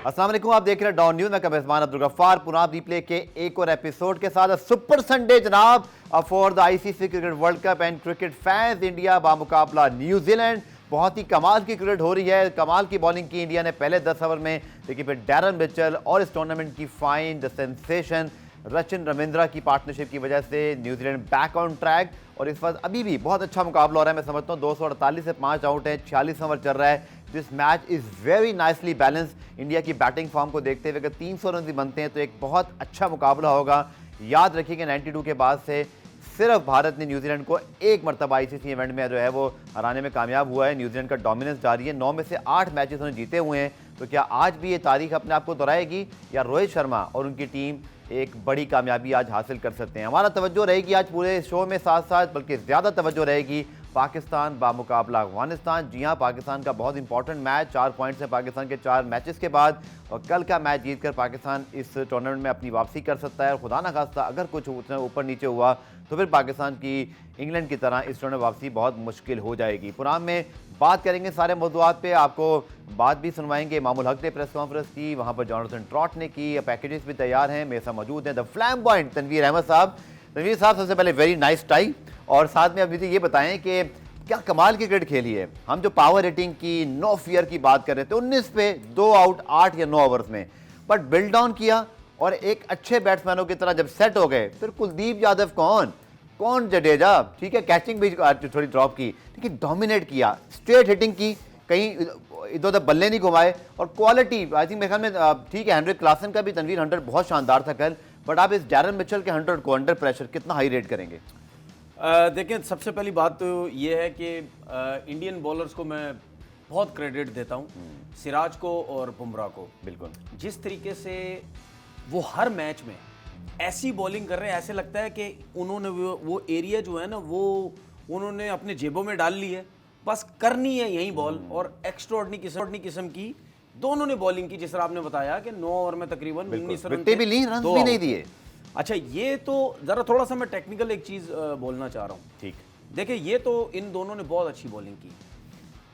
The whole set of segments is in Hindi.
अस्सलाम वालेकुम, आप देख रहे हैं डॉन न्यूज। मैं मेजबान अब्दुल गफ्फार पुनः रिप्ले के एक और एपिसोड के साथ सुपर संडे जनाब for the ICC cricket world cup and cricket fans. India बामुकाबला न्यूजीलैंड, बहुत ही कमाल की क्रिकेट हो रही है। कमाल की बॉलिंग की इंडिया ने पहले 10 ओवर में, लेकिन फिर डैरन मिचेल और इस टूर्नामेंट की fine the sensation Sachin Ravindra की पार्टनरशिप की वजह से न्यूजीलैंड बैक ऑन ट्रैक और इस वक्त अभी भी बहुत अच्छा मुकाबला हो रहा है। मैं समझता हूँ 248 से 5 आउट है, 46 ओवर चल रहा है। This match is very nicely balance. India की बैटिंग फॉर्म को देखते हुए अगर 300 रन भी बनते हैं तो एक बहुत अच्छा मुकाबला होगा। याद रखिएगा 92 के बाद से सिर्फ भारत ने न्यूजीलैंड को एक मरतबा आईसीसी इवेंट में जो है वो हराने में कामयाब हुआ है। न्यूजीलैंड का डोमिनेंस जारी है, 9 में से 8 मैचेस उन्होंने जीते हुए हैं। तो क्या आज भी ये तारीख अपने आप को दोहराएगी या रोहित शर्मा और उनकी टीम एक बड़ी कामयाबी आज हासिल कर सकते हैं? हमारा तवज्जो रहेगी आज पूरे शो में साथ साथ, बल्कि ज़्यादा तवज्जो रहेगी पाकिस्तान बामुकाबला अफगानिस्तान। जी हाँ, पाकिस्तान का बहुत इंपॉर्टेंट मैच, 4 पॉइंट्स हैं पाकिस्तान के 4 मैचेस के बाद, और कल का मैच जीतकर पाकिस्तान इस टूर्नामेंट में अपनी वापसी कर सकता है। और खुदा ना खास्ता अगर कुछ ऊपर नीचे हुआ तो फिर पाकिस्तान की इंग्लैंड की तरह इस टूर्नामेंट वापसी बहुत मुश्किल हो जाएगी। प्रोग्राम में बात करेंगे सारे मौजूआत पे, आपको बात भी सुनवाएंगे। इमामुल हक ने प्रेस कॉन्फ्रेंस की, वहाँ पर जॉनथन ट्रॉट ने की, पैकेजेस भी तैयार हैं। मेरे साथ मौजूद हैं द फ्लैम्बॉयंट तनवीर अहमद साहब। तनवीर साहब, सबसे पहले वेरी नाइस टाई, और साथ में अब मुझे ये बताएं कि क्या कमाल की क्रिकेट खेली है। हम जो पावर रेटिंग की, नो फियर की बात कर रहे थे, 19 पे 2 आउट 8 या 9 ओवर्स में, बट बिल्ड डाउन किया और एक अच्छे बैट्समैनों की तरह जब सेट हो गए, फिर कुलदीप यादव कौन जडेजा, ठीक है, कैचिंग भी थोड़ी ड्रॉप की, लेकिन डोमिनेट किया, स्ट्रेट हिटिंग की, कहीं इधर उधर बल्ले नहीं घुमाए, और क्वालिटी आई थिंक मेरे ख्याल में ठीक है। हेनरिक क्लासन का भी तनवीर 100 बहुत शानदार था कल, बट आप इस डैरन मिचेल के 100 को अंडर प्रेशर कितना हाई रेट करेंगे? देखें, सबसे पहली बात तो ये है कि इंडियन बॉलर्स को मैं बहुत क्रेडिट देता हूँ, सिराज को और बुमराह को। बिल्कुल, जिस तरीके से वो हर मैच में ऐसी बॉलिंग कर रहे हैं, ऐसे लगता है कि उन्होंने वो एरिया जो है ना वो उन्होंने अपने जेबों में डाल ली है, बस करनी है यही बॉल। और एक्स्ट्राऑर्डिनरी किस्म की दोनों ने बॉलिंग की, जिस तरह आपने बताया कि 9 ओवर में तकरीबन 19 रन भी नहीं दिए। अच्छा, ये तो जरा थोड़ा सा मैं टेक्निकल एक चीज बोलना चाह रहा हूँ। ठीक, देखिए, ये तो इन दोनों ने बहुत अच्छी बॉलिंग की।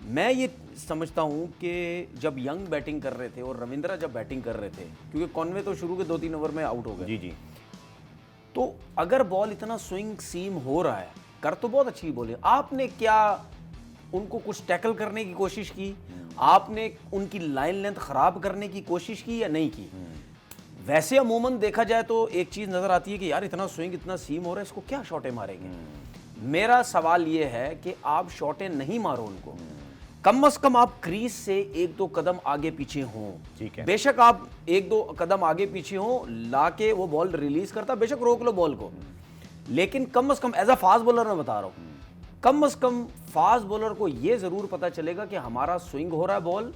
मैं ये समझता हूँ कि जब यंग बैटिंग कर रहे थे और रविंद्रा जब बैटिंग कर रहे थे, क्योंकि कॉनवे तो शुरू के 2-3 ओवर में आउट हो गए, जी जी, तो अगर बॉल इतना स्विंग सीम हो रहा है, कर तो बहुत अच्छी बॉलिंग, आपने क्या उनको कुछ टैकल करने की कोशिश की? आपने उनकी लाइन लेंथ खराब करने की कोशिश की या नहीं की? वैसे अमूमन देखा जाए तो एक चीज नजर आती है कि यार इतना स्विंग, इतना सीम हो रहा है, इसको क्या शॉटें मारेंगे। मेरा सवाल ये है कि आप शॉटें नहीं मारो उनको, कम से कम आप क्रीज से 1-2 कदम आगे पीछे हों। ठीक है, बेशक आप 1-2 कदम आगे पीछे हों, लाके वो बॉल रिलीज करता, बेशक रोक लो बॉल को, लेकिन कम से कम एज अ फास्ट बॉलर मैं बता रहा हूं, कम से कम फास्ट बॉलर को यह जरूर पता चलेगा कि हमारा स्विंग हो रहा है, बॉल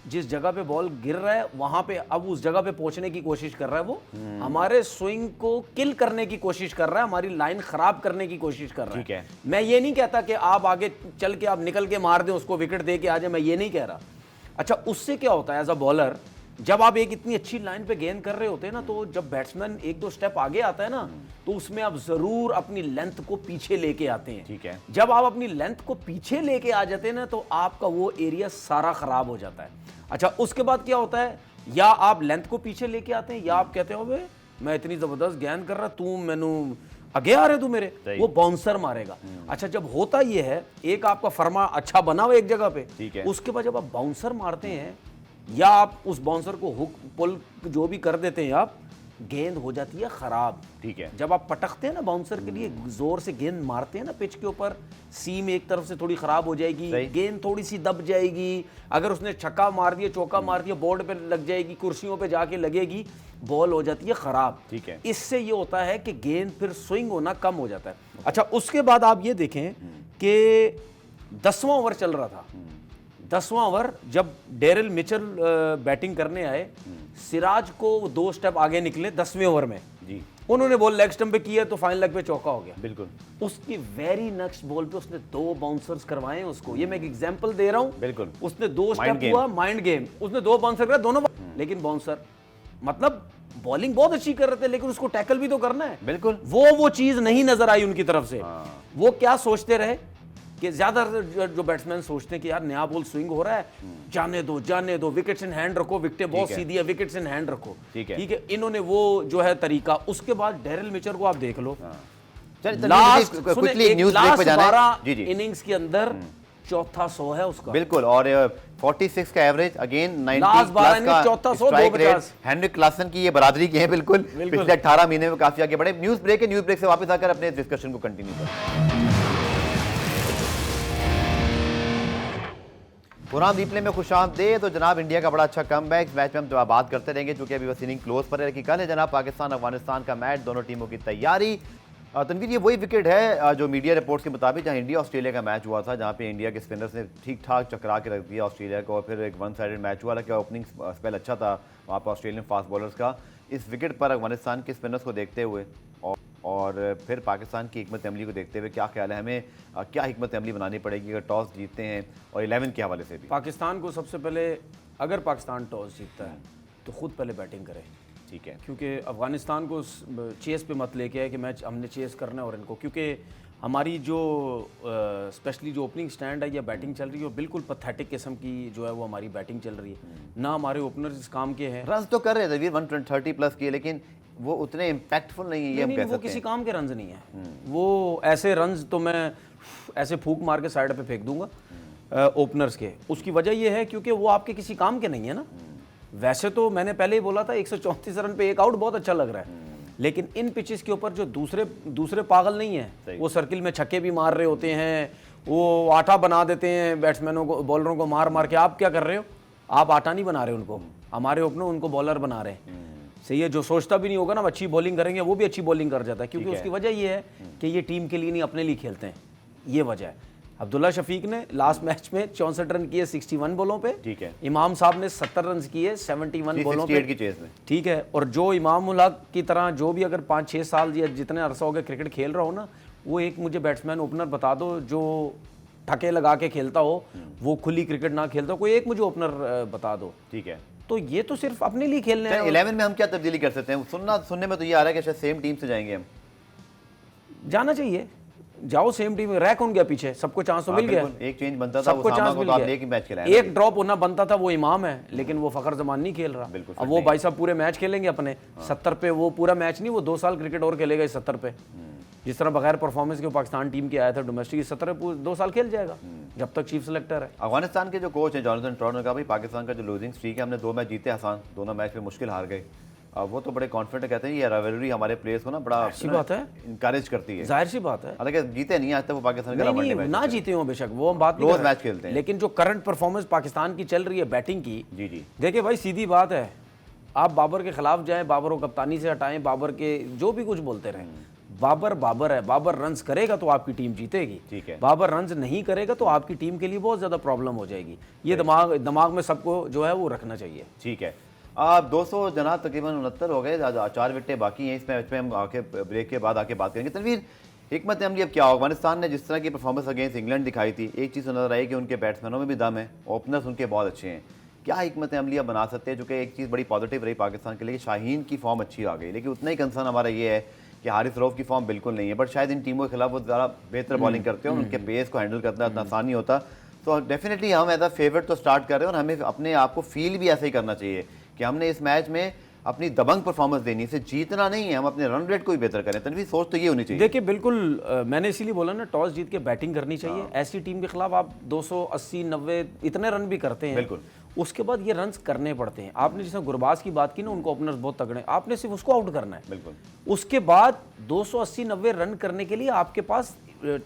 जिस जगह पे बॉल गिर रहा है वहां पे अब उस जगह पे पहुंचने की कोशिश कर रहा है, वो हमारे स्विंग को किल करने की कोशिश कर रहा है, हमारी लाइन खराब करने की कोशिश कर रहा है। ठीक है, मैं ये नहीं कहता कि आप आगे चल के आप निकल के मार दें उसको, विकेट दे के आ जाए, मैं ये नहीं कह रहा। अच्छा, उससे क्या होता है एज अ बॉलर, जब आप एक इतनी अच्छी लाइन पे गेंद कर रहे होते हैं ना, तो जब बैट्समैन 1-2 स्टेप आगे आता है ना, तो उसमें आप जरूर अपनी लेंथ को पीछे लेके आते हैं। ठीक है, जब आप अपनी लेंथ को पीछे लेके आ जाते हैं ना, तो आपका वो एरिया सारा खराब हो जाता है। अच्छा, उसके बाद क्या होता है, या आप लेंथ को पीछे लेके आते हैं, या आप कहते हो बे मैं इतनी जबरदस्त गेंद कर रहा, तू मैनू आगे आ रहे तू मेरे, वो बाउंसर मारेगा। अच्छा, जब होता ये है, एक आपका फर्मा अच्छा बना हुआ एक जगह पे, उसके बाद जब आप बाउंसर मारते हैं या आप उस बाउंसर को हुक पुल जो भी कर देते हैं, आप गेंद हो जाती है खराब। ठीक है, जब आप पटकते हैं ना बाउंसर के लिए, जोर से गेंद मारते हैं ना पिच के ऊपर, सीम एक तरफ से थोड़ी खराब हो जाएगी, गेंद थोड़ी सी दब जाएगी, अगर उसने छक्का मार दिया, चौका मार दिया, बोर्ड पे लग जाएगी, कुर्सियों पे जाके लगेगी, बॉल हो जाती है खराब। ठीक है, इससे ये होता है कि गेंद फिर स्विंग होना कम हो जाता है। अच्छा, उसके बाद आप ये देखें कि 10वां ओवर चल रहा था, 10वां ओवर जब डेरिल मिचेल बैटिंग करने आए, सिराज को 2 स्टेप आगे निकले 10वें ओवर में जी, उन्होंने बॉल लेग स्टंप पे किया तो फाइन लेग पे चौका हो गया। बिल्कुल, उसकी वेरी नेक्स्ट बॉल पे उसने 2 बाउंसर्स करवाए उसको, ये मैं एक एग्जांपल दे रहा हूं। बिल्कुल, उसने 2 स्टेप हुआ, माइंड गेम, उसने 2 बाउंसर कराए दोनों, लेकिन बाउंसर मतलब बॉलिंग बहुत अच्छी कर रहे थे, लेकिन उसको टैकल भी तो करना है। बिल्कुल, वो चीज नहीं नजर आई उनकी तरफ से। वो क्या सोचते रहे कि ज्यादा जो बैट्समैन सोचते हैं कि यार नया बॉल स्विंग हो रहा है, जाने दो, विकेट्स इन हैंड रखो, विकेटें बहुत सीधी है, विकेट्स इन हैंड रखो, ठीक है। इन्होंने वो जो है तरीका, उसके बाद डेरिल मिचर को आप देख लो, लास्ट 12 इनिंग्स के अंदर चौथा 100 है उसका, बिल्कुल। और 46 का एवरेज, अगेन 90 लास्ट 12 का चौथा 100, स्ट्राइक रेट हेनरिक क्लासन की ये बरादरी की है बिल्कुल। पिछले 18 महीने में काफी आगे बढ़े। न्यूज ब्रेक है, न्यूज ब्रेक से वापस आकर अपने डिस्कशन को कंटिन्यू करें। पुरान रिप्ले में खुशामदीद। तो जनाब इंडिया का बड़ा अच्छा कमबैक, मैच में हम तो बात करते रहेंगे क्योंकि अभी बस इनिंग क्लोज पर है कि कल है जनाब पाकिस्तान अफगानिस्तान का मैच, दोनों टीमों की तैयारी। तनवीर, ये वही विकेट है जो मीडिया रिपोर्ट्स के मुताबिक जहां इंडिया ऑस्ट्रेलिया का मैच हुआ था, जहां पे इंडिया के स्पिनर्स ने ठीक ठाक चकरा के रख दिया ऑस्ट्रेलिया को, और फिर एक वन साइडेड मैच हुआ। कि ओपनिंग स्पेल अच्छा था वहाँ पर ऑस्ट्रेलियन फास्ट बॉलर्स का। इस विकेट पर अफगानिस्तान के स्पिनर्स को देखते हुए और फिर पाकिस्तान की हिकमत अमली को देखते हुए क्या ख्याल है, हमें क्या हिकमत अमली बनानी पड़ेगी अगर टॉस जीतते हैं, और 11 के हवाले से भी? पाकिस्तान को सबसे पहले, अगर पाकिस्तान टॉस जीतता है तो खुद पहले बैटिंग करे, ठीक है, क्योंकि अफगानिस्तान को चेस पे मत लेके आए कि मैच हमने चेस करना है और इनको, क्योंकि हमारी जो स्पेशली जो ओपनिंग स्टैंड है या बैटिंग चल रही है, बिल्कुल पैथेटिक किस्म की जो है वो हमारी बैटिंग चल रही है। ना हमारे ओपनर्स इस काम के हैं। रन तो कर रहे थे 130 प्लस किए, लेकिन वो उतने इम्पैक्टफुल नहीं है, ये हम कह सकते हैं। वो किसी काम के रन्स नहीं है, वो ऐसे रन्स तो मैं ऐसे फूंक मार के साइड पे फेंक दूंगा ओपनर्स के। उसकी वजह ये है क्योंकि वो आपके किसी काम के नहीं है ना। वैसे तो मैंने पहले ही बोला था 134 रन पे एक आउट बहुत अच्छा लग रहा है, लेकिन इन पिचेस के ऊपर जो दूसरे पागल नहीं है, वो सर्किल में छक्के भी मार रहे होते हैं, वो आटा बना देते हैं बैट्समैनों को, बॉलरों को मार मार के। आप क्या कर रहे हो? आप आटा नहीं बना रहे उनको, हमारे ओपनर उनको बॉलर बना रहे हैं। सही है, जो सोचता भी नहीं होगा ना अच्छी बॉलिंग करेंगे, वो भी अच्छी बॉलिंग कर जाता है, क्योंकि उसकी वजह ये है कि ये टीम के लिए नहीं, अपने लिए खेलते हैं, ये वजह है। अब्दुल्ला शफीक ने लास्ट मैच में 64 रन किए 61 बॉलों पे, ठीक है। इमाम साहब ने 70 रन किए 71 बॉलों पे की चेस में, ठीक है। और जो इमाम उल हक की तरह जो भी अगर 5-6 साल या जितने अरसा हो गए क्रिकेट खेल रहा हो ना, वो एक मुझे बैट्समैन ओपनर बता दो जो ठके लगा के खेलता हो, वो खुली क्रिकेट ना खेलता हो, कोई एक मुझे ओपनर बता दो, ठीक है। तो ये तो सिर्फ अपने लिए खेलने हैं। 11 में हम क्या तब्दीली कर सकते हैं? सुनने में तो ये आ रहा है कि शायद सेम टीम से जाएंगे हम। जाना चाहिए, जाओ सेम टीम में। रह कौन गया पीछे? सबको चांस तो मिल गया, एक चेंज बनता था, सबको चांस मिल गया, एक ही मैच खिलाया, एक ड्रॉप होना बनता था, वो इमाम है, लेकिन वो फखर जमान नहीं खेल रहा। अब वो भाई साहब पूरे मैच खेलेंगे अपने 70 पे, वो पूरा मैच नहीं, वो 2 साल क्रिकेट और खेलेगा इस 70 पे। जिस तरह बगैर परफॉर्मेंस के पाकिस्तान टीम के आया था डोमेस्टिक, 70 2 साल खेल जाएगा जब तक चीफ सेलेक्टर है। अफगानिस्तान के जो कोच हैं जॉनथन ट्रॉट ने कहा भाई पाकिस्तान का जो लूजिंग स्ट्रीक है, हमने 2 मैच जीते आसान, दोनों मैच में मुश्किल हार गए। वो तो बड़े कॉन्फिडेंट कहते हैं ये राइवलरी हमारे प्लेयर्स को ना बड़ा अच्छी बात है, इंकरेज करती है। जाहिर सी बात है, हालांकि जीते नहीं आज तक वो पाकिस्तान के नहीं, ना जीते हो बेशक, वो हम बात नहीं रोज मैच खेलते हैं, लेकिन जो करंट परफॉर्मेंस पाकिस्तान की चल रही है बैटिंग की, जी जी देखिए भाई सीधी बात है, आप बाबर के खिलाफ जाएं, बाबर को कप्तानी से हटाएं, बाबर के जो भी कुछ बोलते रहें, बाबर है, बाबर रन्स करेगा तो आपकी टीम जीतेगी, ठीक है। बाबर रन्स नहीं करेगा तो आपकी टीम के लिए बहुत ज्यादा प्रॉब्लम हो जाएगी। ये दिमाग में सबको जो है वो रखना चाहिए, ठीक है। आप 200 जनाब तकरीबन 69 हो गए, 4 विकेटें बाकी हैं इस मैच में, हम आके ब्रेक के बाद आके बात करेंगे। तनवीर, हिकमत अमली अब क्या हो? अफगानिस्तान ने जिस तरह की परफॉर्मेंस अगेंस्ट इंग्लैंड दिखाई थी, एक चीज़ नजर आई कि उनके बैट्समैनों में भी दम है, ओपनर्स उनके बहुत अच्छे हैं। क्या हिकमत अमली अब बना सकते हैं? जो कि एक चीज़ बड़ी पॉजिटिव रही पाकिस्तान के लिए, शाहीन की फॉर्म अच्छी आ गई, लेकिन उतना ही कंसर्न हमारा ये है कि हारिस रऊफ की फॉर्म बिल्कुल नहीं है, बट शायद इन टीमों के खिलाफ वो ज़्यादा बेहतर बॉलिंग करते हैं और उनके पेस को हैंडल करना इतना आसान नहीं होता। तो डेफिनेटली हम एज अ फेवरेट तो स्टार्ट कर रहे हैं, और हमें अपने आप को फील भी ऐसे ही करना चाहिए कि हमने इस मैच में अपनी दबंग परफॉर्मेंस देनी है, जीतना नहीं है, हम अपने रन रेट को भी बेहतर करें। तनवीर, सोच तो ये होनी चाहिए। देखिए बिल्कुल, मैंने इसीलिए बोला ना, टॉस जीत के बैटिंग करनी चाहिए। ऐसी टीम के खिलाफ आप 280-90 इतने रन भी करते हैं, बिल्कुल, उसके बाद ये रन्स करने पड़ते हैं। आपने जैसे गुरबाज की बात की ना, उनको ओपनर्स बहुत तगड़े, आपने सिर्फ उसको आउट करना है, बिल्कुल। उसके बाद 280-90 रन करने के लिए आपके पास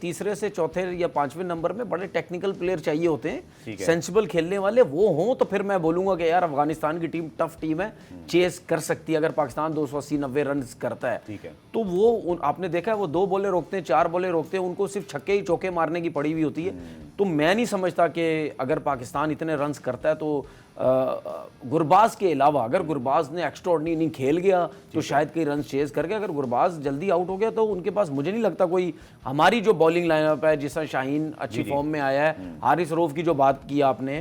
तीसरे से चौथे या 5वें नंबर में बड़े टेक्निकल प्लेयर चाहिए होते हैं, सेंसिबल खेलने वाले वो हों, तो फिर मैं बोलूंगा कि यार अफगानिस्तान की टीम टफ टीम है, चेस कर सकती है। अगर पाकिस्तान 280-90 रन करता है, ठीक है, तो वो आपने देखा है वो 2 बॉलें रोकते हैं, 4 बॉलें रोकते हैं, उनको सिर्फ छक्के ही चौके मारने की पड़ी हुई होती है। तो मैं नहीं समझता कि अगर पाकिस्तान इतने रन करता है तो गुरबाज के अलावा, अगर गुरबाज ने एक्स्ट्राऑर्डिनरी इनिंग खेल गया तो शायद कई रन चेज करके, अगर गुरबाज जल्दी आउट हो गया तो उनके पास मुझे नहीं लगता कोई, हमारी जो बॉलिंग लाइनअप है, जिस तरह शाहीन अच्छी फॉर्म में आया है, हारिस रऊफ की जो बात की आपने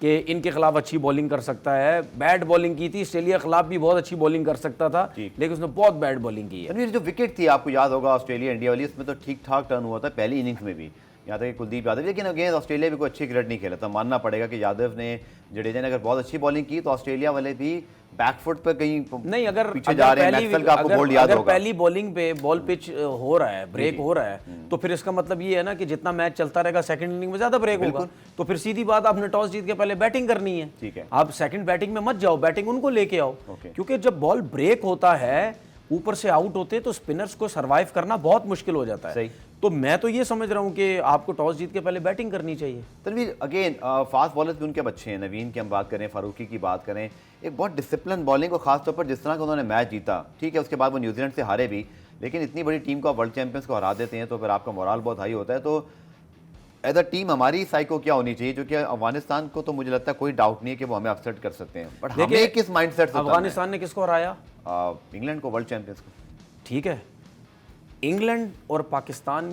कि इनके खिलाफ अच्छी बॉलिंग कर सकता है, बैड बॉलिंग की थी, ऑस्ट्रेलिया के खिलाफ भी बहुत अच्छी बॉलिंग कर सकता था, लेकिन उसने बहुत बैड बॉलिंग की है। जो विकेट थी आपको याद होगा ऑस्ट्रेलिया इंडिया वाली, उसमें तो ठीक ठाक टर्न हुआ था पहली इनिंग्स में भी, यहाँ तक कि कुलदीप यादव, लेकिन अगेंस्ट ऑस्ट्रेलिया भी कोई अच्छी क्रिकेट नहीं खेला था। मानना पड़ेगा कि यादव ने, जडेजा ने अगर बहुत अच्छी बॉलिंग की तो ऑस्ट्रेलिया वाले भी बैकफुट पे कहीं नहीं, अगर पीछे जा रहे हैं। मैक्सवेल का आपको बोल्ड याद होगा, पहली बॉलिंग पे बॉल पिच हो रहा है, ब्रेक हो रहा है, तो फिर इसका मतलब ये है ना कि जितना मैच चलता रहेगा सेकंड इनिंग में ज्यादा ब्रेक होगा, तो फिर सीधी बात आपने टॉस जीत के पहले बैटिंग करनी है। ठीक है, आप सेकंड बैटिंग में मत जाओ, बैटिंग उनको लेके आओ, क्योंकि जब बॉल ब्रेक होता है, ऊपर से आउट होते हैं, तो स्पिनर्स को सरवाइव करना बहुत मुश्किल हो जाता है। सही। तो मैं तो ये समझ रहा हूं कि आपको टॉस जीत के पहले बैटिंग करनी चाहिए। तनवीर अगेन फास्ट बॉलर्स भी उनके अच्छे हैं, नवीन की हम बात करें, फारूकी की बात करें, एक बहुत डिसिप्लिन बॉलिंग, और खासतौर पर जिस तरह का उन्होंने मैच जीता, ठीक है उसके बाद वो न्यूजीलैंड से हारे भी, लेकिन इतनी बड़ी टीम को आप वर्ल्ड चैंपियंस को हरा देते हैं तो फिर आपका मोराल बहुत हाई होता है। तो एज अ टीम हमारी साइको क्या होनी चाहिए, जो कि अफगानिस्तान को तो मुझे लगता है कोई डाउट नहीं है कि वो हमें अपसेट कर सकते हैं, बट हमें किस माइंडसेट से? अफगानिस्तान ने किसको हराया? इंग्लैंड को, वर्ल्ड चैंपियंस को। ठीक है, इंग्लैंड और पाकिस्तान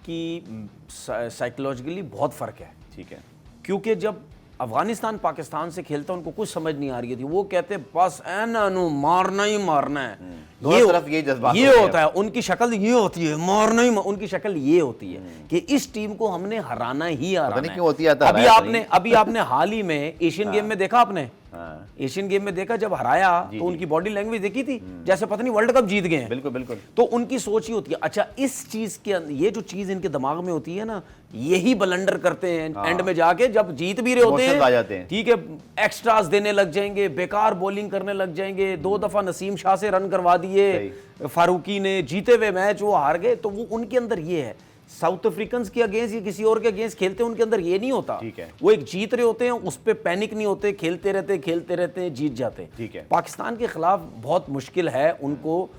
की साइकोलॉजिकली बहुत फर्क है। ठीक है, क्योंकि जब अफगानिस्तान पाकिस्तान से खेलता उनको कुछ समझ नहीं आ रही थी, वो कहते बस एनु मारना ही मारना है, ये तरफ ये जज्बात ये होता है, उनकी शक्ल ये होती है, मारना ही उनकी शक्ल ये होती है कि इस टीम को हमने हराना ही हराना है। क्यों होती है? अभी आपने हाल ही में एशियन गेम में देखा, आपने एशियन गेम में देखा, जब हराया तो उनकी बॉडी लैंग्वेज देखी थी, जैसे पता नहीं वर्ल्ड कप जीत गए हैं। बिल्कुल बिल्कुल। तो उनकी सोच ही होती है। अच्छा, इस चीज के ये जो चीज इनके दिमाग में होती है ना, यही ब्लंडर करते हैं एंड में जाके, जब जीत भी रहे होते हैं, ठीक है, एक्स्ट्रास देने लग जाएंगे, बेकार बॉलिंग करने लग जाएंगे। 2 दफा नसीम शाह से रन करवा दिए फारूकी ने, जीते हुए मैच वो हार गए। तो वो उनके अंदर ये है। साउथ अफ्रीकन के अगेंस्ट या किसी और के अगेंस्ट खेलते हैं, उनके अंदर ये नहीं होता। ठीक है, वो एक जीत रहे होते हैं, उस पर पैनिक नहीं होते, खेलते रहते हैं, जीत जाते हैं। ठीक है, पाकिस्तान के खिलाफ बहुत मुश्किल है उनको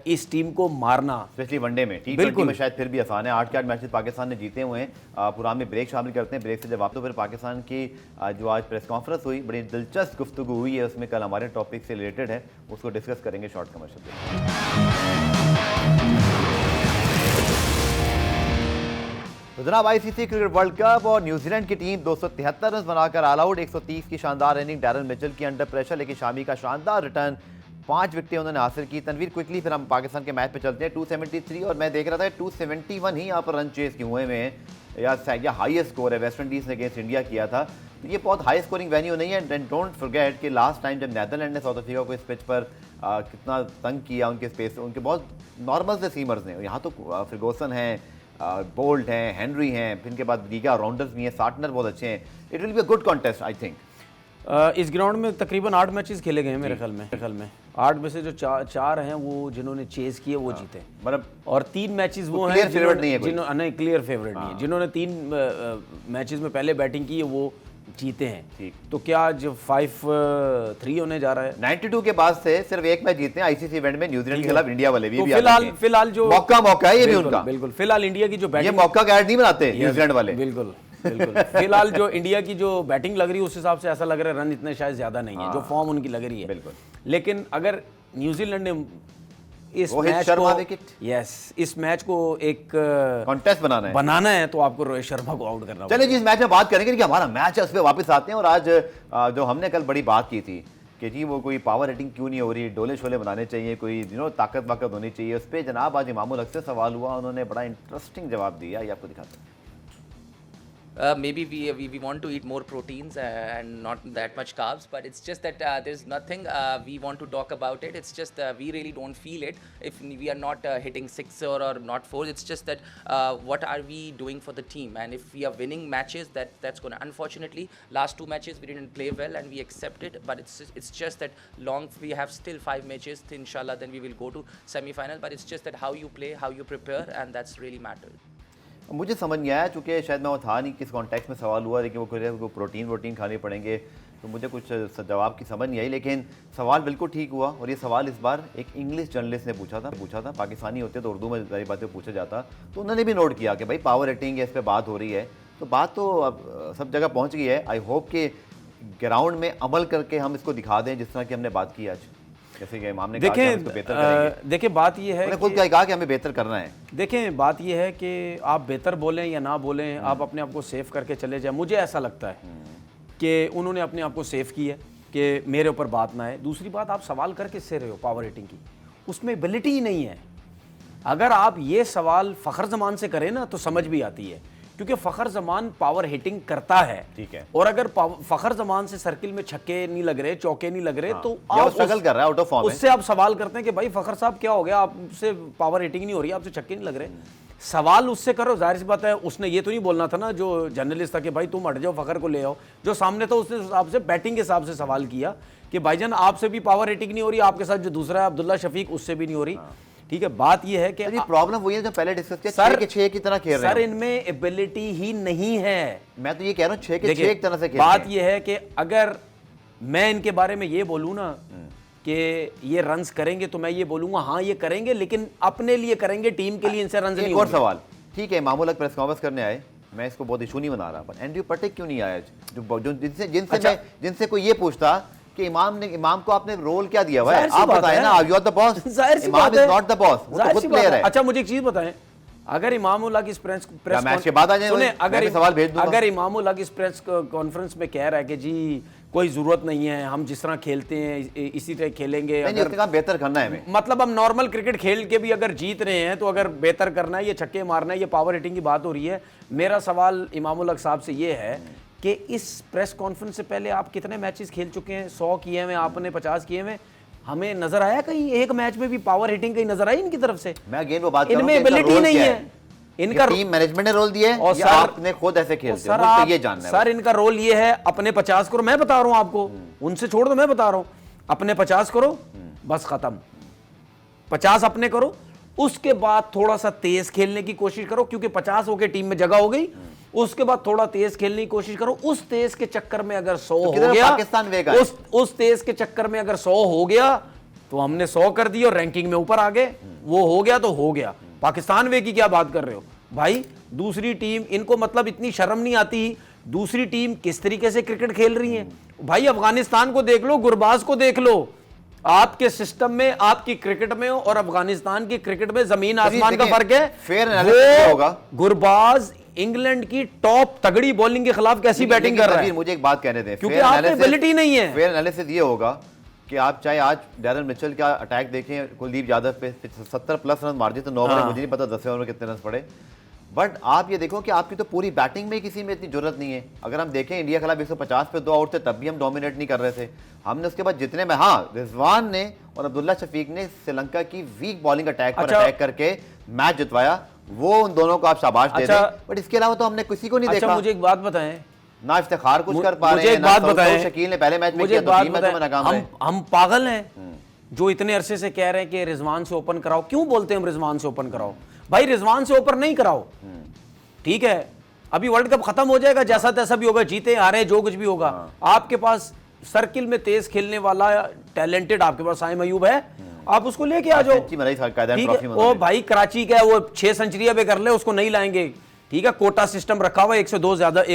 इस टीम को मारना, स्पेशली वनडे में। T20 में शायद फिर भी आसान है। 8 के 8 मैचेस पाकिस्तान ने जीते हुए हैं। पुराने में ब्रेक शामिल करते हैं, ब्रेक से जब वापस, तो फिर पाकिस्तान की जो आज प्रेस कॉन्फ्रेंस हुई, बड़ी दिलचस्प गुफ्तगू हुई है उसमें, कल हमारे टॉपिक से रिलेटेड है, उसको डिस्कस करेंगे शॉर्ट कमर्शियल। तो जनाब, आईसीसी क्रिकेट वर्ल्ड कप और न्यूजीलैंड की टीम 273 रन बनाकर ऑल आउट। 130 की शानदार इनिंग डैरन मिचेल की अंडर प्रेशर, लेकिन शामी का शानदार रिटर्न, 5 विकेटें उन्होंने हासिल की। तनवीर क्विकली फिर हम पाकिस्तान के मैच पे चलते हैं। 273, और मैं देख रहा था 271 ही यहाँ पर रन चेस किए हुए हैं, या हाईएस्ट स्कोर है। वेस्ट इंडीज़ ने अगेंस्ट इंडिया किया था, तो ये बहुत हाई स्कोरिंग वेन्यू नहीं है। एंड डोंट फॉरगेट कि लास्ट टाइम जब नेदरलैंड ने साउथ अफ्रीका को इस पिच पर कितना तंग किया, उनके स्पेस, उनके बहुत नॉर्मल से सीमर्स ने, यहाँ तो फर्गूसन हैं, बोल्ट हैं, हेनरी हैं, फिर इनके बाद दीगा राउंडर्स भी हैं, सार्टनर बहुत अच्छे हैं। It will be a good contest I think. इस ग्राउंड में तकरीबन 8 मैचेस खेले गए हैं मेरे ख्याल में 8 में से जो 4 हैं वो जिन्होंने चेस किए वो जीते, मतलब, और 3 मैचेस वो हैं फेवरेट नहीं है, नहीं क्लियर फेवरेट नहीं है, जिन्होंने 3 मैचेस में पहले बैटिंग की है वो जीते हैं। तो क्या आज 5-3 होने जा रहा है? 92 के बाद से सिर्फ एक मैच जीते हैं आईसीसी इवेंट में, न्यूजीलैंड के खिलाफ इंडिया वाले भी। तो फिलहाल जो मौका है ये भी उनका, बिल्कुल फिलहाल इंडिया की जो बैटिंग, ये मौका का ऐड नहीं बनाते न्यूजीलैंड वाले, बिल्कुल फिलहाल जो इंडिया की जो बैटिंग लग रही है उस हिसाब से ऐसा लग रहा है रन इतने शायद ज्यादा नहीं है, जो फॉर्म उनकी लग रही है। बिल्कुल। लेकिन अगर न्यूजीलैंड ने इस मैच को एक कॉन्टेस्ट बनाना है तो आपको रोहित शर्मा को आउट करना। चलिए जी, इस मैच में बात करेंगे कि हमारा मैच है उस पर वापस आते हैं। और आज जो हमने कल बड़ी बात की थी कि जी वो कोई पावर रेटिंग क्यों नहीं हो रही, डोले शोले बनाने चाहिए, कोई ताकत वाकत होनी चाहिए, उस पर जनाब आज इमामुल हक से सवाल हुआ, उन्होंने बड़ा इंटरेस्टिंग जवाब दिया, ये आपको दिखाते हैं। Maybe we want to eat more proteins and not that much carbs, but it's just that there's nothing we want to talk about it. It's just we really don't feel it if we are not hitting 6 or not 4. It's just that what are we doing for the team, and if we are winning matches, that's gonna, unfortunately last 2 matches we didn't play well and we accept it, but it's just that we have still 5 matches, inshallah then we will go to semi-final, but it's just that how you play, how you prepare, and that's really matters. मुझे समझ नहीं आया, चूँकि शायद मैं वो था नहीं किस कॉन्टेक्स्ट में सवाल हुआ, लेकिन वो प्रोटीन खाने पड़ेंगे, तो मुझे कुछ जवाब की समझ नहीं आई, लेकिन सवाल बिल्कुल ठीक हुआ। और ये सवाल इस बार एक इंग्लिश जर्नलिस्ट ने पूछा था। पाकिस्तानी होते तो उर्दू में सारी बातें पूछा जाता, तो उन्होंने भी नोट किया कि भाई पावर रेटिंग है, इस पर बात हो रही है, तो बात तो अब सब जगह पहुँच गई है। आई होप कि ग्राउंड में अमल करके हम इसको दिखा दें जिस तरह की हमने बात की आज, जैसे कि इमाम ने कहा कि हम इसको बेहतर करेंगे। देखिए बात ये है, खुद कहा कि हमें बेहतर करना है। देखें बात ये है कि आप बेहतर बोलें या ना बोलें, आप अपने आप को सेफ करके चले जाएं। मुझे ऐसा लगता है कि उन्होंने अपने आप को सेफ किया कि मेरे ऊपर बात ना है। दूसरी बात, आप सवाल कर किससे रहे हो पावर रेटिंग की, उसमें एबिलिटी ही नहीं है। अगर आप ये सवाल फ़खर जमान से करें ना तो समझ भी आती है, क्योंकि फखर जमान पावर हिटिंग करता है, ठीक है। और अगर फखर जमान से सर्किल में छक्के नहीं लग रहे, चौके नहीं लग रहे, तो या वो आप स्ट्रगल कर रहा है, आउट ऑफ फॉर्म है। उससे आप सवाल करते हैं कि भाई फखर साहब क्या हो गया, आपसे पावर हिटिंग नहीं हो रही, आपसे छक्के नहीं लग रहे। सवाल उससे करो, जाहिर सी बात है उसने ये तो नहीं बोलना था ना जो जर्नलिस्ट था कि भाई तुम हट जाओ फखर को ले आओ। जो सामने था उसने आपसे बैटिंग के हिसाब से सवाल किया कि भाईजान आपसे भी पावर हिटिंग नहीं हो रही, आपके साथ जो दूसरा है अब्दुल्ला शफीक उससे भी नहीं हो रही। ठीक है, बात ये है कि प्रॉब्लम वही है जो पहले डिस्कस किया, सर 6 के 6 की तरह खेल रहे सर हैं। इनमें एबिलिटी ही नहीं है। मैं तो ये कह रहा हूँ 6 के 6 देखिए, एक तरह से खेल बात ये है कि अगर मैं इनके बारे में ये बोलूँ ना कि ये रन्स करेंगे, तो मैं ये बोलूंगा हाँ ये करेंगे, लेकिन अपने लिए करेंगे, टीम के लिए इनसे रन्स नहीं एक और होंगे। सवाल, ठीक है इमामुल हक प्रेस कॉन्फ्रेंस करने आए, मैं इसको बहुत इशू नहीं बना रहा, पर एंड्रयू पटेक क्यों नहीं आया? जो जिनसे कोई ये पूछता कि इमाम को आपने रोल क्या दिया हुआ है, आप बताएं ना, यू आर द बॉस, इमाम इज नॉट द बॉस, वो तो खुद प्लेयर है। अच्छा मुझे एक चीज बताएं, अगर इमामुल्लाह की प्रेस मैच के बाद आ जाए, सुने, अगर अगर इमामुल्लाह की प्रेस कॉन्फ्रेंस में कह रहा है कि जी कोई जरूरत नहीं है, हम जिस तरह खेलते हैं इसी तरह खेलेंगे, अगर उसका बेहतर करना है हमें, मतलब हम नॉर्मल क्रिकेट खेल के भी अगर जीत रहे हैं तो अगर बेहतर करना है, ये छक्के मारना है, ये पावर हिटिंग की बात हो रही है। मेरा सवाल इमामुल हक साहब से ये है कि इस प्रेस कॉन्फ्रेंस से पहले आप कितने मैचेस खेल चुके हैं? 100 किए हुए, आपने 50 किए हुए, हमें नजर आया कहीं एक मैच में भी पावर हिटिंग कहीं नजर आई इनकी तरफ से? मैं अगेन वो बात कर रहा हूं इनमें कि इनका एबिलिटी रोल नहीं क्या है, इनका टीम मैनेजमेंट ने रोल दिया है और या सर आपने खुद ऐसे खेलते सर हो, मुझे आप ये जानना है। सर इनका रोल ये है, अपने 50 करो, मैं बता रहा हूं आपको, उनसे छोड़ दो, मैं बता रहा हूं, अपने 50 करो, बस खत्म। 50 अपने करो, उसके बाद थोड़ा सा तेज खेलने की कोशिश करो, क्योंकि 50 होके टीम में जगह हो गई, उसके बाद थोड़ा तेज खेलने की कोशिश करो। उस तेज के चक्कर में अगर 100 हो गया, पाकिस्तान वेगा उस तेज के चक्कर में अगर 100 हो गया तो हमने 100 कर दी और रैंकिंग में ऊपर आ गए। वो हो गया तो हो गया। पाकिस्तान वे की क्या बात कर रहे हो भाई? दूसरी टीम, इनको मतलब इतनी शर्म नहीं आती, दूसरी टीम किस तरीके से क्रिकेट खेल रही है भाई? अफगानिस्तान को देख लो, गुरबाज को देख लो, आपके सिस्टम में, आपकी क्रिकेट में और अफगानिस्तान की क्रिकेट में जमीन आसमान का फर्क है। फेयर एनालिसिस होगा। गुरबाज इंग्लैंड की टॉप तगड़ी बॉलिंग के खिलाफ कैसी बैटिंग कर रहा है? मुझे एक बात कहने दें, क्योंकि आप में एबिलिटी नहीं है। फेयर एनालिसिस ये होगा कि आप चाहे आज डैरन मिचेल का अटैक देखें, कुलदीप यादव पे 70+ रन मार दिए, तो 9 ओवर मुझे नहीं पता 10 ओवर में कितने रन पड़े, बट आप ये देखो कि आपकी तो पूरी बैटिंग में किसी में इतनी जरूरत नहीं है। अगर हम देखें इंडिया के खिलाफ 150 पे 2 आउट थे, तब भी हम डोमिनेट नहीं कर रहे थे। हमने उसके बाद जितने में, हाँ रिजवान ने और अब्दुल्ला शफीक ने श्रीलंका की वीक बॉलिंग अटैक पर अटैक करके मैच जितवाया, वो उन दोनों को आप शाबाश दे दें, बट इसके अलावा तो हमने किसी को नहीं देखा। मुझे एक बात बताएं, ना इफ्तिखार कुछ कर पा रहे मुझे हैं, एक बात ना बताएं, शकील ने पहले मैच में मुझे किया एक तो बात टीम मैच में बताएं, नाकाम रहे। हम पागल हैं जो इतने अरसे से कह रहे हैं कि रिजवान से ओपन कराओ। क्यों बोलते हैं हम रिजवान से ओपन कराओ? भाई रिजवान से ओपन नहीं कराओ, ठीक है, अभी वर्ल्ड कप खत्म हो जाएगा, जैसा तैसा भी होगा, जीते हारे जो कुछ भी होगा, आपके पास सर्किल में तेज खेलने वाला टैलेंटेड आपके पास साइम अयूब है, आप उसको लेके आ जाओ। ठीक है, वो भाई कराची का है, वो 6 सेंचुरियां पे कर ले, उसको नहीं लाएंगे, ठीक है, कोटा सिस्टम रखा हुआ है, 1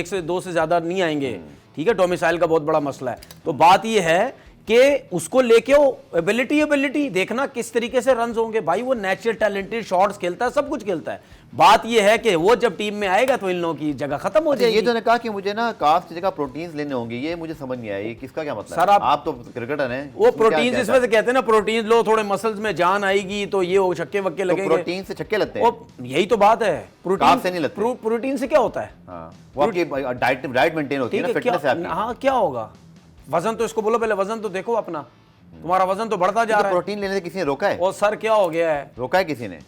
से 2 से ज्यादा नहीं आएंगे, ठीक है, डोमिसाइल का बहुत बड़ा मसला है। तो बात ये है कि उसको लेके एबिलिटी देखना किस तरीके से रन होंगे। भाई वो नेचुरल टैलेंटेड, शॉट्स खेलता है, सब कुछ खेलता है। बात ये है कि वो जब टीम में आएगा तो इन लोगों की जगह खत्म हो जाएगी। ये जो ने कहा कि मुझे ना कार्ब्स की जगह प्रोटीन्स लेने होंगे, ये मुझे समझ नहीं आया, ये किसका क्या मतलब? सर आप तो क्रिकेटर हैं, वो प्रोटीन्स इस वजह से कहते हैं ना, प्रोटीन्स लो, थोड़े मसल्स में जान आएगी तो ये वो छक्के वक्के लगेंगे। प्रोटीन से छक्के लगते हैं, यही तो बात है। कार्ब्स से नहीं लगते। प्रोटीन से क्या होता है? वो आपकी डाइट मेंटेन होती है ना, फिटनेस है आपकी। हाँ, क्या होगा? वजन तो इसको बोलो, पहले वजन तो देखो अपना, तुम्हारा वजन तो बढ़ता जा रहा है। प्रोटीन लेने से किसी ने रोका है? और सर क्या हो गया है? रोका है किसी ने?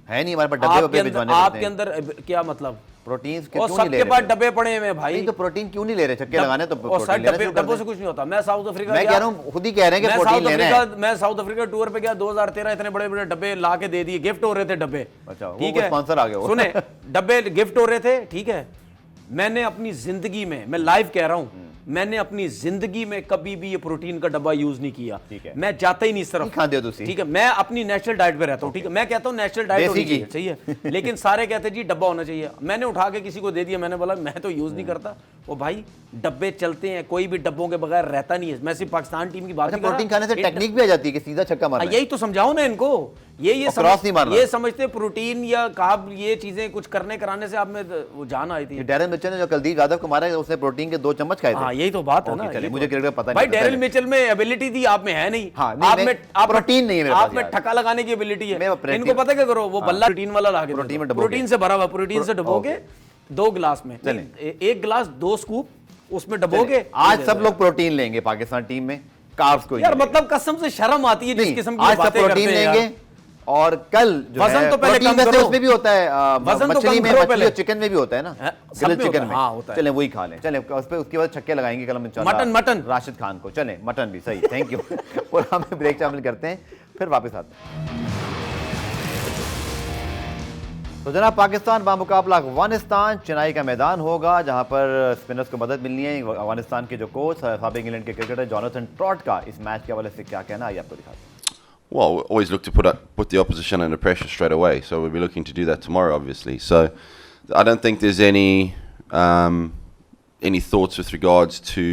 है नहीं हमारे पास डब्बे भिजवाने पड़ते हैं। आपके अंदर क्या मतलब? प्रोटीन और सबके पास डब्बे पड़े हुए भाई, तो प्रोटीन क्यों नहीं ले रहे? छक्के लगाने तो डब्बों से कुछ नहीं होता। मैं साउथ अफ्रीका, मैं कह रहा हूँ, खुद ही कह रहे हैं कि प्रोटीन लेना है। मैं साउथ अफ्रीका टूर पे गया 2013, इतने बड़े बड़े डब्बे ला के दे दिए, गिफ्ट हो रहे थे डब्बे। अच्छा, ठीक है, स्पॉन्सर आ गया। सुने, डब्बे गिफ्ट हो रहे थे, ठीक है। मैंने अपनी जिंदगी में, मैं लाइव कह रहा हूं, मैंने अपनी जिंदगी में कभी भी ये प्रोटीन का डब्बा यूज नहीं किया। मैं जाता ही नहीं इस तरफ, ठीक है, मैं अपनी नेचुरल डाइट पे रहता हूं, ठीक है। मैं कहता हूं नेचुरल डाइट होनी चाहिए, सही है, लेकिन सारे कहते जी डब्बा होना चाहिए। मैंने उठा के किसी को दे दिया, मैंने बोला मैं तो यूज नहीं करता। वो भाई डब्बे चलते हैं, कोई भी डब्बों के बगैर रहता नहीं है। मैं सिर्फ पाकिस्तान टीम की बात नहीं कर रहा। प्रोटीन खाने से टेक्निक भी आ जाती है कि सीधा छक्का मारना है। यही तो समझाओ ना इनको और क्रॉस नहीं मारना। ये समझते प्रोटीन या कार्ब ये चीजें कुछ करने कराने से आप में वो जान आई थी। डैरेल मिचेल ने जो कुलदीप यादव को मारा है उसने प्रोटीन के 2 चम्मच खाए थे। हाँ यही तो बात है ना। चलिए मुझे क्रिकेट पता भाई नहीं। डैरेल मिचेल में एबिलिटी थी, आप में है नहीं। हाँ, आप प्रोटीन नहीं है मेरे आप पास में यार। ठक्का लगाने की एबिलिटी है। मैं इनको पता क्या करो, वो बल्ला प्रोटीन वाला ला के प्रोटीन में डुबो के। प्रोटीन से भरा हुआ, प्रोटीन से डुबो के 2 गिलास में, 1 गिलास 2 स्कूप उसमें डुबो के। आज सब लोग प्रोटीन लेंगे पाकिस्तान टीम में, कार्ब्स को यार मतलब कसम से शर्म आती है जिस किस्म की आज सब बातें करते प्रोटीन हैं लेंगे। और कल जो वजन है तो पहले प्रोटीन कम वैसे करो। उसमें भी होता है, वजन तो मछली कम में, करो मछली पहले। और चिकन में भी होता है ना, हाँ, सब ग्रिल में चिकन होता है। में। हाँ, होता है। चलें वही खा लें, चलें उस पे उसके बाद छक्के लगाएंगे कल हम इंशाल्लाह। मटन राशिद खान को, चलें मटन भी सही, थैंक यू। और हम ब्रेक शामिल करते हैं, फिर वापस आते हैं। तो जनाब पाकिस्तान बामुकाबला अफगानिस्तान चेन्नई का मैदान होगा, जहां पर स्पिनर्स को मदद मिलनी है। अफगानिस्तान के जो कोच साबिक इंग्लैंड के क्रिकेटर जोनाथन ट्रॉट का इस मैच के हवाले से क्या कहना, आइए आपको दिखाते हैं। Well, we always look to put the opposition under pressure straight away, so we'll be looking to do that tomorrow, obviously. So I don't think there's any thoughts with regards to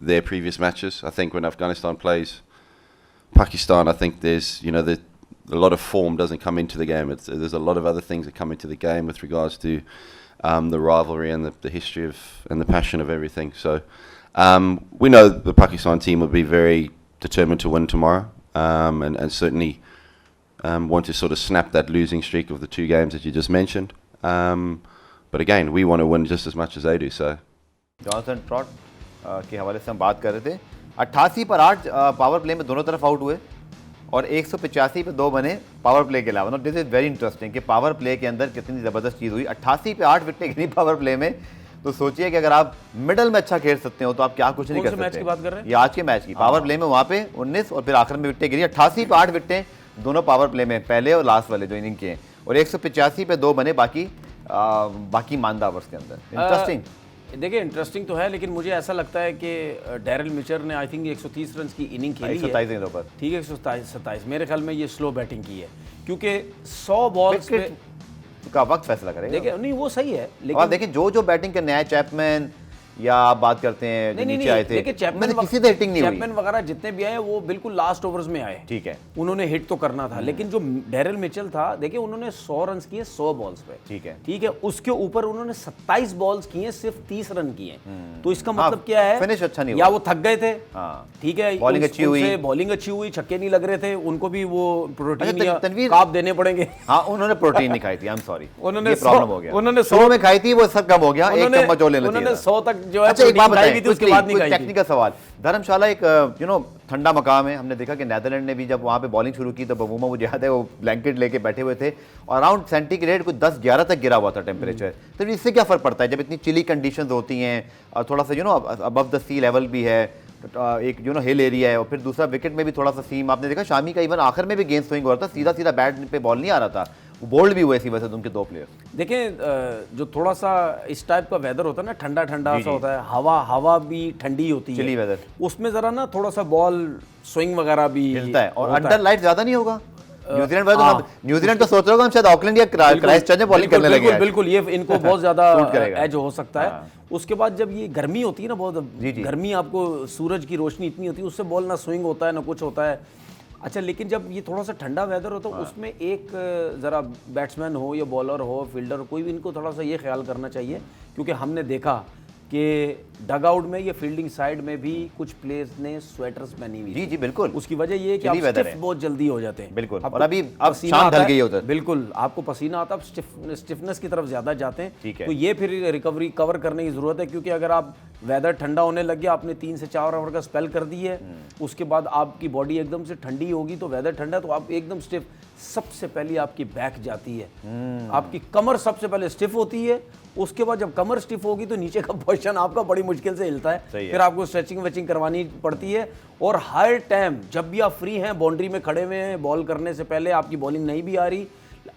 their previous matches. I think when Afghanistan plays Pakistan, I think there's a lot of form doesn't come into the game. There's a lot of other things that come into the game with regards to the rivalry and the history and the passion of everything. So we know the Pakistan team will be very determined to win tomorrow. And certainly want to sort of snap that losing streak of the 2 games that you just mentioned. But again, we want to win just as much as they do. So, Jonathan trout के हवाले से हम बात कर रहे थे। 88 पर 8 पावर प्ले में दोनों तरफ आउट हुए और 185 पे 2 बने पावर प्ले के अलावा। दिस इज वेरी इंटरेस्टिंग कि पावर प्ले के अंदर कितनी ज़बरदस्त चीज़ हुई। 88 पे 8 विकेटें गिनी पावर प्ले में, तो सोचिए कि अगर आप मिडल में अच्छा खेल सकते हो तो आप क्या कुछ नहीं कर सकते। मैच की बात कर रहे हैं? ये आज के मैच की पावर प्ले में वहाँ पे 19 और फिर आखिर में विकेटें गिरी। 88 पे 8 विकेटें दोनों पावर प्ले में, पहले और लास्ट वाले जो इनिंग के हैं, और 185 पे 2 बने बाकी मानदा ओवर्स के अंदर। इंटरेस्टिंग। देखिए इंटरेस्टिंग तो है, लेकिन मुझे ऐसा लगता है कि डैरेल मिचर ने आई थिंक 130 रन की इनिंग खेली है। 127 गेंदों पर, ठीक है, 127 मेरे ख्याल में ये स्लो बैटिंग की है, क्योंकि 100 बॉल्स पे का वक्त फैसला करेगा। देखिए नहीं वो सही है, और लेकिन देखिए जो बैटिंग करने आए, चैपमैन या आप बात करते हैं जो नीचे आए थे, देखिए उनमें किसी से हिटिंग नहीं हुई। चैपमैन वगैरह जितने भी आए वो बिल्कुल लास्ट ओवर्स में आए। ठीक है, उन्होंने हिट तो करना था, लेकिन जो डैरेल मिचेल था, देखिए उन्होंने 100 रन किए 100 बॉल्स पे। ठीक है, उसके ऊपर उन्होंने 27 बॉल्स किए, सिर्फ 30 रन किए। तो इसका मतलब क्या है, फिनिश अच्छा नहीं या हुआ, वो थक गए थे। ठीक है, बॉलिंग अच्छी हुई, बॉलिंग अच्छी हुई, छक्के नहीं लग रहे थे, उनको भी वो प्रोटीन या तनवीर कार्ब देने पड़ेंगे। हाँ, उन्होंने प्रोटीन नहीं खाई थी, आई एम सॉरी, उन्होंने प्रॉब्लम हो गया। उन्होंने 100 में खाई थी, वो सब कम हो गया, 1 चम्मच और लेना चाहिए। उन्होंने 100 तक जो है अच्छा एक बात खाई भी थी, उसके बाद नहीं खाई थी। टेक्निकल सवाल, धर्मशाला एक ठंडा मकाम है। हमने देखा कि नेदरलैंड ने भी जब वहाँ पे बॉलिंग शुरू की तो बबूमा, मुझे याद है, वो ब्लैंकेट लेके बैठे हुए थे और अराउंड सेंटीग्रेड कुछ 10-11 तक गिरा हुआ था टेम्परेचर। तो इससे क्या फ़र्क पड़ता है जब इतनी चिली कंडीशंस होती हैं और थोड़ा सा अबव द सी लेवल भी है, एक हिल एरिया है, और फिर दूसरा विकेट में भी थोड़ा सा सीम, आपने देखा शामी का इवन आखिर में भी गेंद स्विंग हो रहा था, सीधा सीधा बैट पे बॉल नहीं आ रहा था, बोल्ड भी हुए इसी वजह से उनके 2 प्लेयर। देखें जो थोड़ा सा इस टाइप का वेदर होता है ना, ठंडा ठंडा सा होता है, हवा भी ठंडी होती है, चिली वेदर, उसमें जरा ना थोड़ा सा बॉल स्विंग वगैरह भी हिलता है, और अंडर लाइट ज्यादा नहीं होगा। न्यूजीलैंड तो सोच रहा होगा हम शायद ऑकलैंड या क्राइस्टचर्च में बॉलिंग करने लगे। बिल्कुल ये इनको बहुत ज्यादा एज हो सकता है। उसके बाद जब ये गर्मी होती है ना, बहुत गर्मी, आपको सूरज की रोशनी इतनी होती है, उससे बॉल ना स्विंग होता है ना कुछ होता है। अच्छा, लेकिन जब ये थोड़ा सा ठंडा वेदर हो तो उसमें एक ज़रा बैट्समैन हो या बॉलर हो, फील्डर हो, कोई भी, इनको थोड़ा सा ये ख्याल करना चाहिए, क्योंकि हमने देखा कि डगआउट में या फील्डिंग साइड में भी कुछ प्लेयर्स ने स्वेटर्स पहनी हुई। जी बिल्कुल, उसकी वजह ये है कि आप स्टिफ बहुत जल्दी हो जाते हैं। बिल्कुल, और अभी अब शाम ढल गई है उधर, बिल्कुल आपको पसीना आता है, स्टिफनेस की तरफ ज्यादा जाते हैं। ठीक है, तो ये फिर रिकवरी कवर करने की जरूरत है, क्योंकि अगर आप वेदर ठंडा होने लग गया, आपने 3 से 4 आवर का स्पेल कर दी है, उसके बाद आपकी बॉडी एकदम से ठंडी होगी, तो वेदर ठंडा तो आप एकदम स्टिफ, सबसे पहले आपकी बैक जाती है, आपकी कमर सबसे पहले स्टिफ होती है, उसके बाद जब कमर स्टिफ होगी तो नीचे का पोर्शन आपका बड़ी मुश्किल से हिलता है, फिर आपको स्ट्रेचिंग वेचिंग करवानी पड़ती है। और हर टाइम जब भी आप फ्री हैं, बाउंड्री में खड़े हुए हैं, बॉल करने से पहले आपकी बॉलिंग नहीं भी आ रही,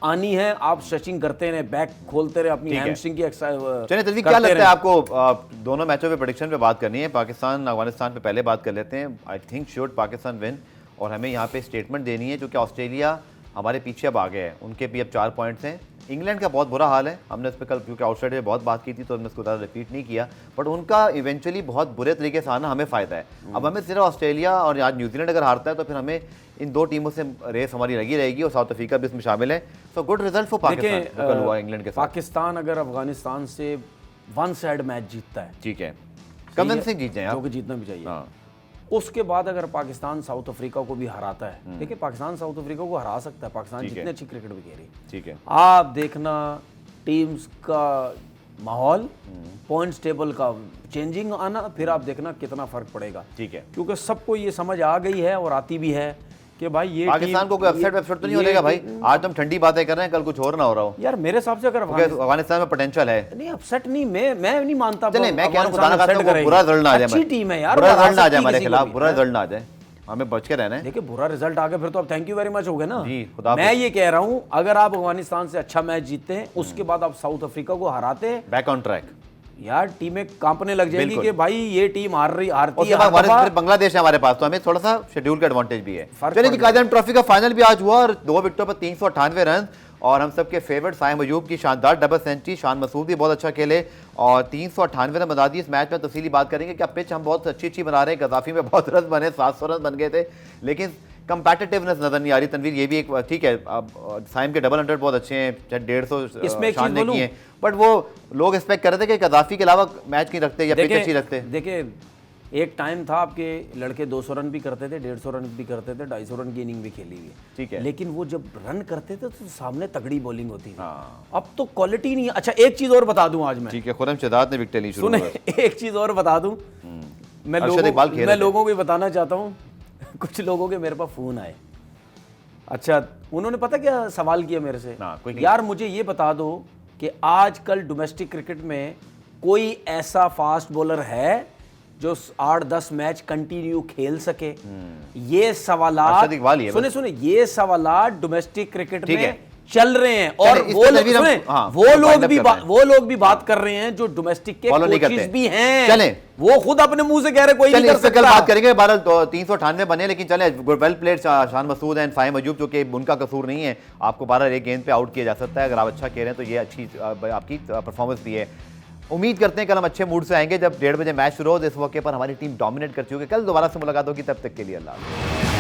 आनी है, आप स्ट्रेचिंग करते रहे, बैक खोलते रहे, अपनी हैमस्ट्रिंग की एक्सरसाइज। चलिए तस्वीर, क्या लगता है आपको, दोनों मैचों पे प्रेडिक्शन पे बात करनी है, पाकिस्तान अफगानिस्तान पे पहले बात कर लेते हैं। I think should Pakistan win, और हमें यहाँ पे स्टेटमेंट देनी है, क्योंकि ऑस्ट्रेलिया हमारे पीछे अब आगे हैं, उनके भी अब 4 पॉइंट्स हैं। इंग्लैंड का बहुत बुरा हाल है, हमने उस पर कल क्योंकि आउटसाइडर में बहुत बात की थी तो हमने उसको ज़्यादा रिपीट नहीं किया, बट उनका इवेंचुअली बहुत बुरे तरीके से आना हमें फ़ायदा है। अब हमें सिर्फ ऑस्ट्रेलिया और आज न्यूजीलैंड अगर हारता है तो फिर हमें इन 2 टीमों से रेस हमारी लगी रहेगी और साउथ अफ्रीका भी इसमें शामिल है। So good result for Pakistan जो कल हुआ इंग्लैंड के साथ। पाकिस्तान अगर अफगानिस्तान से वन साइड मैच जीतता है, ठीक है, कन्विंसिंग जीत जाए जो आप। कि जीतना भी चाहिए, हाँ उसके बाद अगर पाकिस्तान साउथ अफ्रीका को भी हराता है, देखिए पाकिस्तान साउथ अफ्रीका को हरा सकता है, पाकिस्तान ठीक है। जितनी अच्छी क्रिकेट भी खेल रही है। ठीक है, आप देखना टीम्स का माहौल, पॉइंट्स टेबल का चेंजिंग आना, फिर आप देखना कितना फर्क पड़ेगा। ठीक है। क्योंकि सबको ये समझ आ गई है और आती भी है कि भाई ये पाकिस्तान को कोई अपसेट वेबसेट तो नहीं होगा भाई? आज हम ठंडी बातें कर रहे हैं, कल कुछ और ना हो रहा हो। यार मेरे हिसाब से अगर अफगानिस्तान में पोटेंशियल है। नहीं अपसेट नहीं, मैं नहीं मानता। चले मैं कह रहा हूं अफगानिस्तान खुदा ना upset खास्ता करेगी। बुरा रिजल्ट ना आ जाए, अच्छी टीम है यार, बुरा वो हरा रिजल्ट ना आ जाए सकती हमारे किसी को खिलाफ, भी। बुरा रिजल्ट ना आ जाए, हमें बच के रहना है। देखिए बुरा रिजल्ट आ गया फिर तो आप थैंक यू वेरी मच हो गए ना जी, खुदा मैं ये कह रहा हूं अगर आप अफगानिस्तान से अच्छा मैच जीतते हैं, उसके बाद आप साउथ अफ्रीका को हराते हैं, बैक ऑन ट्रैक। यार टीमें कांपने लग जाएंगी बिल्कुल। कि भाई ये टीम हारती उसके है बाद हर हमारे दफा। फिर बांग्लादेश है हमारे पास, तो हमें थोड़ा सा शेड्यूल का एडवांटेज भी है। फर्क चलिए पड़ जी, कायदम ट्रॉफी का फाइनल भी आज हुआ और 2 विकेटों पर 398 रन और हम सबके फेवरेट साइम अयूब की शानदार डबल सेंचुरी, शान मसूद भी बहुत अच्छा खेले और 398 रन बना दिए। इस मैच में तफसीली बात करेंगे कि पिच हम बहुत अच्छी बना रहे हैं, गद्दाफी में बहुत रन बने, 700 रन बन गए थे, लेकिन कंपैटिटिवनेस नजर नहीं आ रही। तनवीर ये भी एक ठीक है, अब साइम के डबल 100 बहुत अच्छे हैं, 150 इसमें एक चीज शान ने बोलूं? किए, बट वो लोग एक्सपेक्ट कर रहे थे कि गद्दाफी के अलावा मैच नहीं रखते या पिच अच्छी रखते। देखिए एक टाइम था आपके लड़के 200 रन भी करते थे, 150 रन भी करते थे, 250 रन की इनिंग भी खेली हुई है, ठीक है, लेकिन वो जब रन करते थे तो सामने तगड़ी बॉलिंग होती थी। हाँ। अब तो क्वालिटी नहीं है। अच्छा एक चीज और बता दूं आज मैं, ठीक है, खुरम शहजाद ने विकेट ली शुरू सुने में। एक चीज और बता दूं, मैं अरशद इकबाल खेल रहे थे। लोगों को ये बताना चाहता हूँ कुछ लोगों के मेरे पास फोन आए, अच्छा उन्होंने पता क्या सवाल किया मेरे से, हाँ, कोई यार मुझे ये बता दो कि आजकल डोमेस्टिक क्रिकेट में कोई ऐसा फास्ट बॉलर है जो 8-10 मैच कंटिन्यू खेल सके। ये सवालात अरशद इकबाल ही है सुने सुने ये सवालात डोमेस्टिक क्रिकेट ठीक में है। चल रहे हैं और चलिए, इस वो पे लोग तनवीर हम- सुने, हाँ, वो wind लोग up भी कर रहे हैं। वो लोग भी बात कर रहे हैं जो डोमेस्टिक के Follow नहीं कोचेस करते। भी हैं। चले। वो खुद अपने मुंह से कह रहे कोई नहीं चलिए कर इस पे कल सकता। बात करेंगे। 398 बने, लेकिन चले well played Shan Masood and Fahim Ayub, जो कि उनका कसूर नहीं है, आपको 12 एक गेंद पे आउट किया जा सकता है। अगर आप अच्छा खेल रहे हैं तो ये अच्छी आपकी परफॉर्मेंस भी है। उम्मीद करते हैं कल हम अच्छे मूड से आएंगे जब 1:30 बजे मैच शुरू हो। इस मौके पर हमारी टीम डोमिनेट कर चुकी है। कल दोबारा से मुलाकात होगी, तब तक के लिए अल्लाह हाफ़िज़।